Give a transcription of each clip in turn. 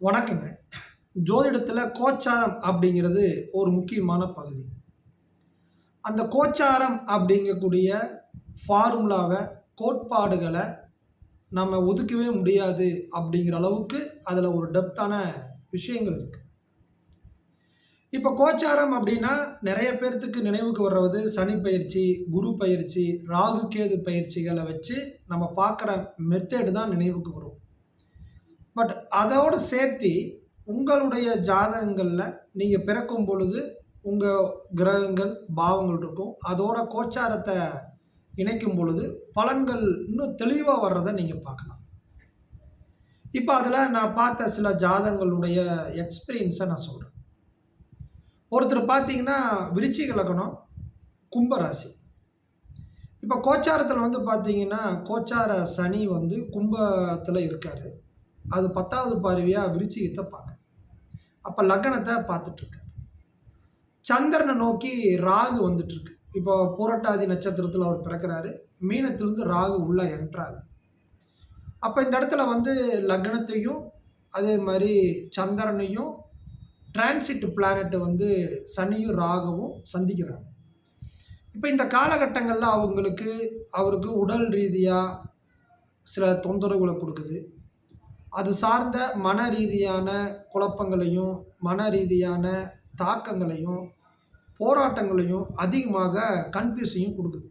வணக்கங்க. ஜோதிடத்துல கோச்சாரம் அப்படிங்கிறது ஒரு முக்கியமான பகுதி. அந்த கோச்சாரம் அப்படிங்கக்கூடிய ஃபார்முலாவ, கோட்பாடுகள நம்ம ஒதுக்கவே முடியாது அப்படிங்கிற அளவுக்கு அதுல ஒரு டெப்த்தான விஷயங்கள் இருக்கு. இப்ப கோச்சாரம் அப்படின்னா நெறைய பேர்த்துக்கு நினைவுக்கு வர்றது சனி பெயர்ச்சி, குரு பெயர்ச்சி, ராகு, கேது பெயர்ச்சிகள வச்சு நம்ம பார்க்குற மெத்தேடு தான் நினைவுக்கு வரும். பட் அதோட சேர்த்தி உங்களுடைய ஜாதகங்கள்ல நீங்க பிறக்கும் பொழுது உங்க கிரகங்கள், பாவங்கள் இருக்கும். அதோட கோச்சாரத்த இணைக்கும் பொழுது பலன்கள் இன்னும் தெளிவா வர்றத நீங்க பார்க்கலாம். இப்ப அதுல நான் பார்த்த சில ஜாதகங்களுடைய எக்ஸ்பீரியன்ஸ நான் சொல்றேன். ஒருத்தர் பார்த்தீங்கன்னா விருச்சிக லக்னம், கும்ப ராசி. இப்ப கோச்சாரத்துல வந்து பார்த்தீங்கன்னா, கோச்சார சனி வந்து கும்பத்துல இருக்காரு. அது 10வது பார்வையா விருச்சிகத்த பார்க்குது. அப்ப லக்னத்த பார்த்துட்டு இருக்காரு. சந்திரனை நோக்கி ராகு வந்துட்டு இருக்கு. இப்போ பூரட்டாதி நட்சத்திரத்துல அவர் பிறக்கிறாரு. மீனத்திலிருந்து ராகு உள்ள என்டர் ஆகுது. அப்ப இந்த இடத்துல வந்து லக்னத்தையும், அதே மாரி சந்திரனையும் டிரான்சிட் பிளானட் வந்து சனியும், ராகுவும் சந்திக்கிறாங்க. இப்ப இந்த காலகட்டங்கள்ல அவருக்கு உடல் ரீதியா சில தொந்தரவுகள குடுக்குது. அது சார்ந்த மன ரீதியான குழப்பங்களையும், மன ரீதியான தாக்கங்களையும், போராட்டங்களையும் அதிகமாக கன்ஃப்யூஸையும் குடுக்குது.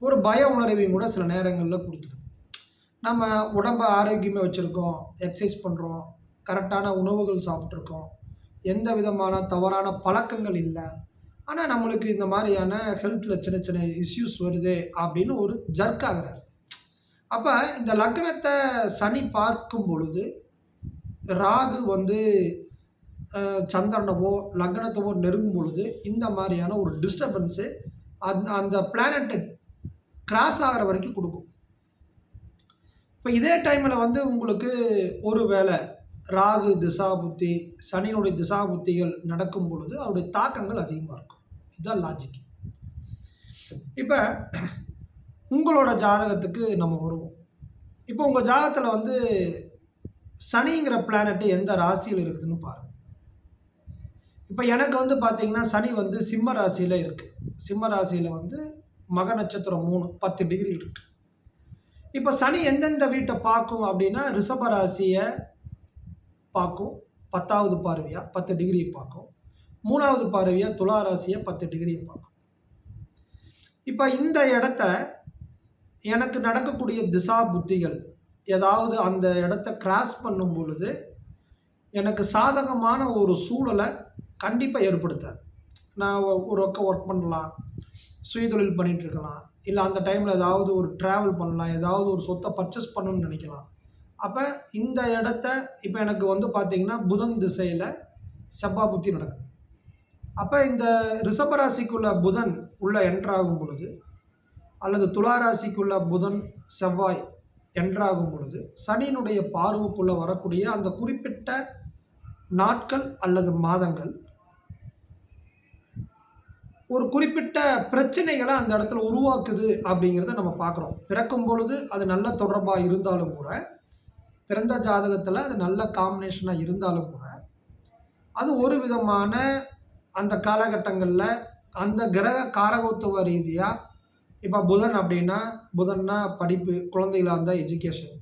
ஒரு பய உணர்வையும் கூட சில நேரங்கள்ல குடுத்துருது. நம்ம உடம்ப ஆரோக்கியமா வச்சிருக்கோம், எக்சர்சைஸ் பண்றோம், கரெக்ட்டான உணவுகள் சாப்பிட்டுருக்கோம், எந்த விதமான தவறான பழக்கங்கள் இல்ல. ஆனா நம்மளுக்கு இந்த மாரியான ஹெல்த்ல சின்ன சின்ன இஷ்யூஸ் வருதே அப்படின்னு ஒரு ஜர்க் ஆகுறாரு. அப்ப இந்த லக்னத்த சனி பார்க்கும் பொழுது, ராகு வந்து சந்திரனவோ, லக்னத்தவோ நெருங்கும் பொழுது, இந்த மாரியான ஒரு டிஸ்டர்பன்ஸு அந்த பிளானட்ட கிராஸ் ஆகுற வரைக்கும் குடுக்கும். இப்ப இதே டைம்ல வந்து உங்களுக்கு ஒரு வேள ராகு திசாபுத்தி, சனியினுடைய திசாபுத்திகள் நடக்கும் பொழுது, அதோடைய தாக்கங்கள் அதிகமா இருக்கும். இதுதான் லாஜிக். இப்ப உங்களோட ஜாதகத்துக்கு நம்ம வருவோம். இப்போ உங்க ஜாதகத்துல வந்து சனிங்கிற பிளானட் எந்த ராசியில இருக்குதுன்னு பாருங்க. இப்ப எனக்கு வந்து பார்த்தீங்கன்னா, சனி வந்து சிம்ம ராசியில இருக்கு. சிம்ம ராசியில வந்து மக நட்சத்திரம் 3 10 டிகிரி இருக்கு. இப்ப சனி எந்தெந்த வீட்ட பார்க்கும் அப்படின்னா, ரிஷப ராசிய பார்க்கும். 10வது பார்வையா 10 டிகிரிய பார்க்கும். 3வது பார்வையா துலா ராசிய 10 டிகிரிய பார்க்கும். இப்ப இந்த இடத்த எனக்கு நடக்கக்கூடிய திசா புத்திகள் ஏதாவது அந்த இடத்த கிராஸ் பண்ணும் பொழுது, எனக்கு சாதகமான ஒரு சூழல கண்டிப்பா ஏற்படுத்தாது. நான் ஒரு பக்கம் ஒர்க் பண்ணலாம், சுயதொழில் பண்ணிட்டு இருக்கலாம், இல்ல அந்த டைம்ல ஏதாவது ஒரு டிராவல் பண்ணலாம், ஏதாவது ஒரு சொத்த பர்ச்சேஸ் பண்ணணும்னு நினைக்கலாம். அப்ப இந்த இடத்த இப்ப எனக்கு வந்து பார்த்தீங்கன்னா, புதன் திசையில செவ்வாய் புத்தி நடக்குது. அப்ப இந்த ரிஷப ராசிக்குள்ள புதன் உள்ள என்டர் ஆகும் பொழுது, அல்லது துலா ராசிக்குள்ள புதன், செவ்வாய் என்டர் ஆகும் பொழுது, சனியினுடைய பார்வைக்குள்ள வரக்கூடிய அந்த குறிப்பிட்ட நாட்கள் அல்லது மாதங்கள், ஒரு குறிப்பிட்ட பிரச்சனைகள அந்த இடத்துல உருவாக்குது அப்படிங்கிறத நம்ம பார்க்குறோம். பிறக்கும் பொழுது அது நல்ல தொடர்பா இருந்தாலும் கூட, பிறந்த ஜாதகத்துல அது நல்ல காம்பினேஷனா இருந்தாலும் கூட, அது ஒரு விதமான அந்த காலகட்டங்கள்ல அந்த கிரக காரகத்துவ ரீதியா இப்ப புதன் அப்படின்னா, புதன்னா படிப்பு, குழந்தைகளா இருந்தா எஜுகேஷன்.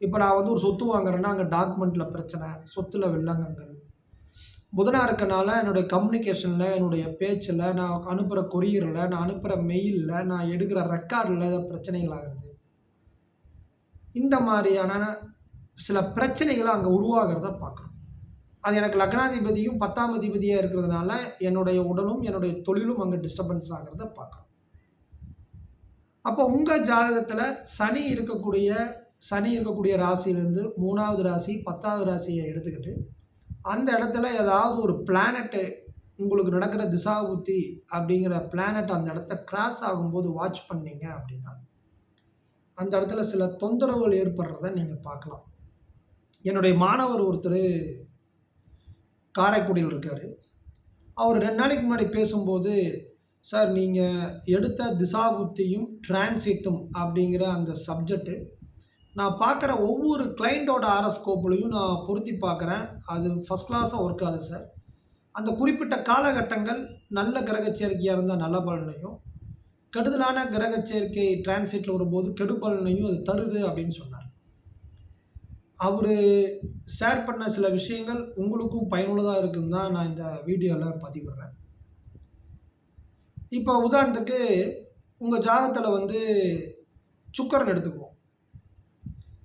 இப்ப நான் வந்து ஒரு சொத்து வாங்குறேன்னா, அங்க டாக்குமெண்ட்ல பிரச்சனை, சொத்துல வில்லங்கங்கள். புதனா இருக்கனால என்னுடைய கம்யூனிகேஷன்ல, என்னுடைய பேச்சுல, நான் அனுப்புற கொரியர்ல, நான் அனுப்புற மெயில்ல, நான் எடுக்கிற ரெக்கார்ட்ல பிரச்சனைகள் ஆகுது. இந்த மாரியான சில பிரச்சனைகள அங்க உருவாகுறத பார்க்குறோம். அது எனக்கு லக்னாதிபதியும் 10ஆம் அதிபதியா இருக்கிறதுனால, என்னுடைய உடலும், என்னுடைய தொழிலும் அங்க டிஸ்டர்பன்ஸ் ஆகுறத பார்க்குறோம். அப்போ உங்க ஜாதகத்துல சனி இருக்கக்கூடிய ராசியிலிருந்து 3வது ராசி, 10வது ராசிய எடுத்துக்கிட்டு, அந்த இடத்துல ஏதாவது ஒரு பிளானட் உங்களுக்கு நடக்கிற திசாபுத்தி அப்படிங்கிற பிளானட் அந்த இடத்த கிராஸ் ஆகும்போது வாட்ச் பண்ணீங்க அப்படின்னா, அந்த இடத்துல சில தொந்தரவுகள் ஏற்படுறத நீங்க பார்க்கலாம். என்னுடைய மாணவர் ஒருத்தரு காரைக்குடியில இருக்காரு. அவர் 2 நாளைக்கு முன்னாடி பேசும்போது, "சார் நீங்க எடுத்த திசாபுத்தியும், டிரான்சிட்டும் அப்படிங்கிற அந்த சப்ஜெக்ட் நான் பார்க்குற ஒவ்வொரு கிளையண்ட்டோட ஹாரோஸ்கோப்லயும் நான் பொருத்தி பார்க்குறேன். அது ஃபர்ஸ்ட் கிளாஸா ஒர்க் ஆகுது சார். அந்த குறிப்பிட்ட காலகட்டங்கள் நல்ல கிரக சேர்க்கையா இருந்தா நல்ல பலனையும், கெடுதலான கிரக சேர்க்கை டிரான்சிட்ல வரும்போது கெடு பலனையும் அது தருது அப்படின்னு சொன்னார். அவரு ஷேர் பண்ண சில விஷயங்கள் உங்களுக்கும் பயனுள்ளதா இருக்குன்னு தான் நான் இந்த வீடியோல பதிவிடுறேன். இப்போ உதாரணத்துக்கு உங்க ஜாதகத்துல வந்து சுக்கிரன் எடுத்துக்குவோம்.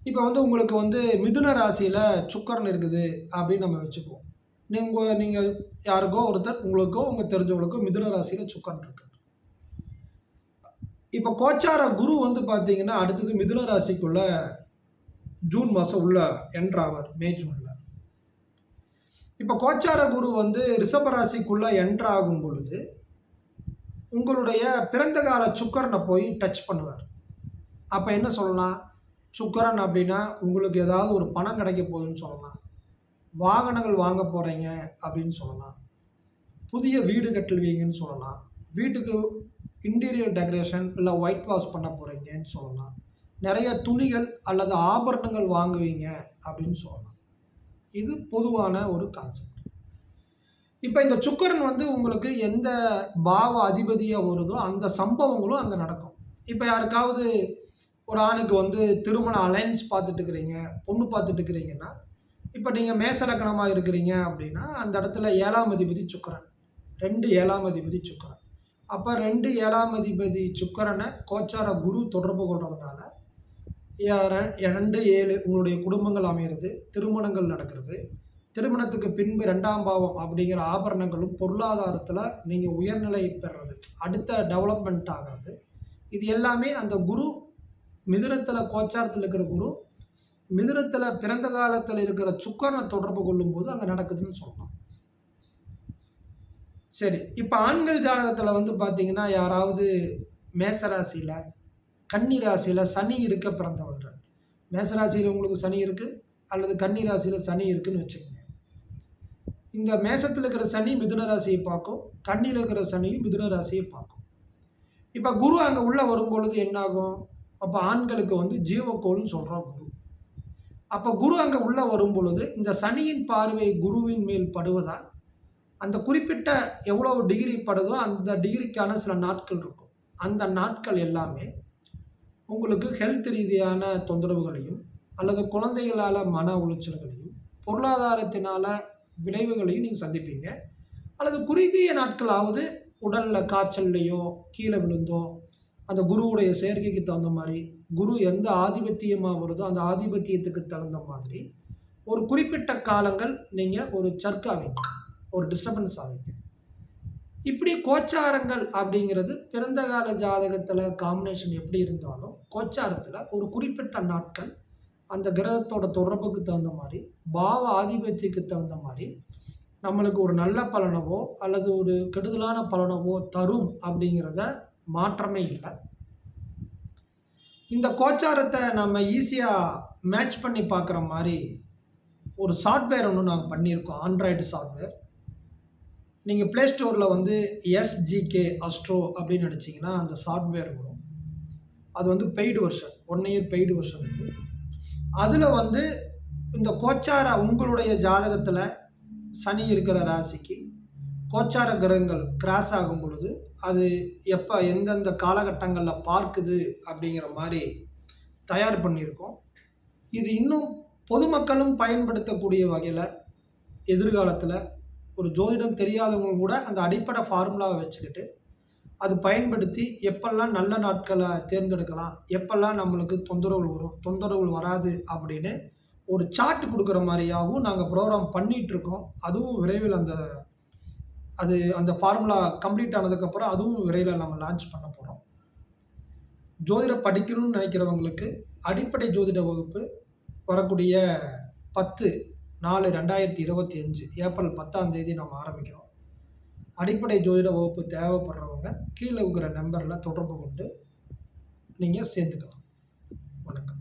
இப்போ வந்து உங்களுக்கு வந்து மிதுன ராசியில சுக்கிரன் இருக்குது அப்படின்னு நம்ம வச்சுக்குவோம். நீங்க யாருக்கோ ஒருத்தர் உங்களுக்கோ உங்க தெரிஞ்சவங்களுக்கோ மிதுன ராசியில சுக்கிரன் இருக்கு. இப்போ கோச்சார குரு வந்து பார்த்தீங்கன்னா அடுத்தது மிதுன ராசிக்குள்ள ஜூன் மாதம் உள்ள என்ட்ரு ஆவார், மே ஜூனில். இப்போ கோச்சார குரு வந்து ரிஷப ராசிக்குள்ள என்ட்ரு ஆகும் பொழுது உங்களுடைய பிறந்த கால சுக்கிரனை போய் டச் பண்ணுவார். அப்போ என்ன சொல்லலாம்? சுக்கிரன் அப்படின்னா உங்களுக்கு ஏதாவது ஒரு பணம் கிடைக்க போகுதுன்னு சொல்லலாம். வாகனங்கள் வாங்க போகிறீங்க அப்படின்னு சொல்லலாம். புதிய வீடு கட்டுவீங்கன்னு சொல்லலாம். வீட்டுக்கு இன்டீரியர் டெக்கரேஷன் இல்லை ஒயிட் வாஷ் பண்ண போகிறீங்கன்னு சொல்லலாம். நிறைய துணிகள் அல்லது ஆபரணங்கள் வாங்குவீங்க அப்படின்னு சொல்லலாம். இது பொதுவான ஒரு கான்செப்ட். இப்போ இந்த சுக்கிரன் வந்து உங்களுக்கு எந்த பாவ அதிபதியாக வருதோ அந்த சம்பவங்களும் அங்கே நடக்கும். இப்போ யாருக்காவது ஒரு ஆணுக்கு வந்து திருமண அலைன்ஸ் பார்த்துட்டு இருக்கிறீங்க, பொண்ணு பார்த்துட்டு இருக்கிறீங்கன்னா, இப்போ நீங்கள் மேச லக்னமாக இருக்கிறீங்க அப்படின்னா அந்த இடத்துல 7ஆம் அதிபதி சுக்கிரன், 2 7ஆம் அதிபதி சுக்கிரன். அப்போ 2 7ஆம் அதிபதி சுக்கிரனை கோச்சார குரு தொடர்பு கொள்றதுனால 2, 7 உங்களுடைய குடும்பங்கள் அமையிறது, திருமணங்கள் நடக்கிறது. திருமணத்துக்கு பின்பு 2ஆம் பாவம் அப்படிங்கிற ஆபரணங்களும் பொருளாதாரத்தில் நீங்கள் உயர்நிலை பெறுறது, அடுத்த டெவலப்மெண்ட் ஆகிறது. இது எல்லாமே அந்த குரு மிதுனத்தில் கோச்சாரத்தில் இருக்கிற குரு மிதுனத்தில் பிறந்த காலத்தில் இருக்கிற சுக்கிரனை தொடர்பு கொள்ளும்போது அங்கே நடக்குதுன்னு சொல்லலாம். சரி, இப்போ ஆண்கள் ஜாதகத்தில் வந்து பார்த்தீங்கன்னா யாராவது மேசராசியில் கன்னி ராசியில் சனி இருக்க பிறந்தவர்கள், மேசராசியில் உங்களுக்கு சனி இருக்குது அல்லது கன்னி ராசியில் சனி இருக்குன்னு வச்சுக்கோங்க. இந்த மேசத்தில் இருக்கிற சனி மிதுன ராசியை பார்க்கும், கன்னியில் இருக்கிற சனியும் மிதுன ராசியை பார்க்கும். இப்போ குரு அங்கே உள்ளே வரும்பொழுது என்னாகும்? அப்போ ஆண்களுக்கு வந்து ஜீவக்கோள்னு சொல்கிறோம் குரு. அப்போ குரு அங்கே உள்ளே வரும் பொழுது இந்த சனியின் பார்வை குருவின் மேல் படுவதால் அந்த குறிப்பிட்ட எவ்வளவு டிகிரி படுதோ அந்த டிகிரிக்கான சில நாட்கள் இருக்கும். அந்த நாட்கள் எல்லாமே உங்களுக்கு ஹெல்த் ரீதியான தொந்தரவுகளையும் அல்லது குழந்தைகளால் மன உளைச்சல்களையும் பொருளாதாரத்தினால விளைவுகளையும் நீங்கள் சந்திப்பீங்க. அல்லது குறுகிய நாட்களாவது உடலில் காய்ச்சல்லையோ கீழே விழுந்தோ அந்த குருவுடைய சேர்க்கைக்கு தகுந்த மாதிரி குரு எந்த ஆதிபத்தியமாக வருதோ அந்த ஆதிபத்தியத்துக்கு தகுந்த மாதிரி ஒரு குறிப்பிட்ட காலங்கள் நீங்கள் ஒரு சர்க் ஆவீங்க, ஒரு டிஸ்டர்பன்ஸ் ஆவீங்க. இப்படி கோச்சாரங்கள் அப்படிங்கிறது பிறந்த கால ஜாதகத்தில் காம்பினேஷன் எப்படி இருந்தாலும் கோச்சாரத்தில் ஒரு குறிப்பிட்ட நாட்கள் அந்த கிரகத்தோட தொடர்புக்கு தகுந்த மாதிரி பாவ ஆதிபத்தியத்துக்கு தகுந்த மாதிரி நம்மளுக்கு ஒரு நல்ல பலனவோ அல்லது ஒரு கெடுதலான பலனவோ தரும் அப்படிங்கிறத மாற்றமே இல்லை. இந்த கோச்சாரத்தை நம்ம ஈஸியாக மேட்ச் பண்ணி பார்க்குற மாதிரி ஒரு சாஃப்ட்வேர் ஒன்று நாங்கள் பண்ணியிருக்கோம், ஆண்ட்ராய்டு சாஃப்ட்வேர். நீங்கள் ப்ளே ஸ்டோரில் வந்து SGK அஸ்ட்ரோ அப்படின்னு அடிச்சிங்கன்னா அந்த சாஃப்ட்வேர் வரும். அது வந்து paid version, 1 year paid version இருக்குது. அதில் வந்து இந்த கோச்சார உங்களுடைய ஜாதகத்தில் சனி இருக்கிற ராசிக்கு கோச்சார கிரகங்கள் கிராஸ் ஆகும் பொழுது அது எப்போ எந்தெந்த காலகட்டங்களில் பார்க்குது அப்படிங்கிற மாதிரி தயார் பண்ணியிருக்கோம். இது இன்னும் பொதுமக்களும் பயன்படுத்தக்கூடிய வகையில் எதிர்காலத்தில் ஒரு ஜோதிடம் தெரியாதவங்க கூட அந்த அடிப்படை ஃபார்முலாவை வச்சுக்கிட்டு அது பயன்படுத்தி எப்பெல்லாம் நல்ல நாட்களை தேர்ந்தெடுக்கலாம், எப்பெல்லாம் நம்மளுக்கு தொந்தரவுகள் வரும், தொந்தரவுகள் வராது அப்படின்னு ஒரு சார்ட் கொடுக்குற மாதிரியாகவும் நாங்கள் ப்ரோக்ராம் பண்ணிகிட்ருக்கோம். அதுவும் விரைவில் அந்த ஃபார்முலா கம்ப்ளீட் ஆனதுக்கப்புறம் அதுவும் விரைவில் நம்ம லான்ச் பண்ண போகிறோம். ஜோதிடம் படிக்கணும்னு நினைக்கிறவங்களுக்கு அடிப்படை ஜோதிட வகுப்பு வரக்கூடிய 10/4/2025 ஏப்ரல் 10ஆம் தேதி நம்ம ஆரம்பிக்கிறோம். அடிப்படை ஜோதிட வகுப்பு தேவைப்படுறவங்க கீழே இருக்கிற நம்பரில் தொடர்பு கொண்டு நீங்கள் சேர்த்துக்கலாம். வணக்கம்.